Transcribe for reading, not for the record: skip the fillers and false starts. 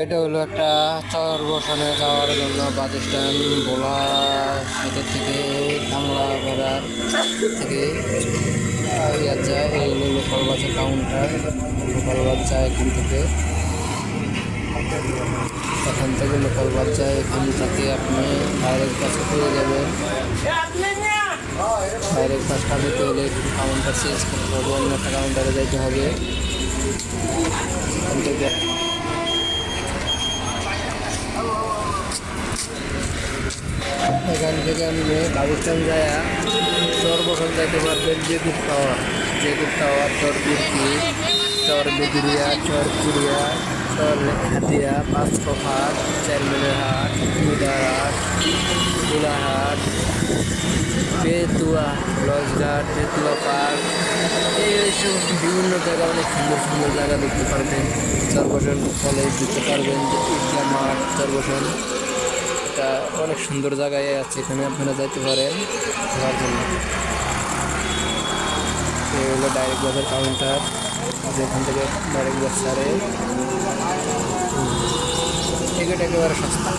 এটা হলো একটা চর বসানো যাওয়ার জন্য বাস স্ট্যান্ড ভোলা সদর থেকে কামলা বেড়ার থেকে ইয়া যায়। এই হলো লোকাল বাসের কাউন্টার। লোকাল বাস যায় এখান থেকে লোকাল বাস যায়। এখান থেকে আপনি ডাইরেক্ট বাসে পেয়ে যাবেন। ডাইরেক্ট বাসটা পেতে হলে একটু কাউন্টার চেঞ্জ করতে হবে, অন্য একটা কাউন্টারে যাইতে হবে। এখান থেকে আপনি বাস স্ট্যান্ড যায় চর বসন যাইতে পারবেন। জেকুর টাওয়ার, চর কুর্তি, চর বেদুরিয়া, চর কুড়িয়া, চর হাতিয়া, পাঁচকহাট, চেয়ারম্যানের হাট, মুদারহাট, গোলাহাট, পেতুয়া, লজঘাট, পেতুয়া পার্ক, এই সমস্ত বিভিন্ন জায়গা, অনেক সুন্দর সুন্দর জায়গা দেখতে পারবেন। চরবসন কলেজ দেখতে পারবেন, ঈদগাহ মাঠ, চরবসন এটা অনেক সুন্দর জায়গায় আছে, এখানে আপনারা যাইতে পারেন ঘোরার জন্য। এই হলো ডাইরেক্ট বাসের কাউন্টার, যেখান থেকে ডাইরেক্ট বাস ছাড়ে। টিকিট একেবারে সস্তা।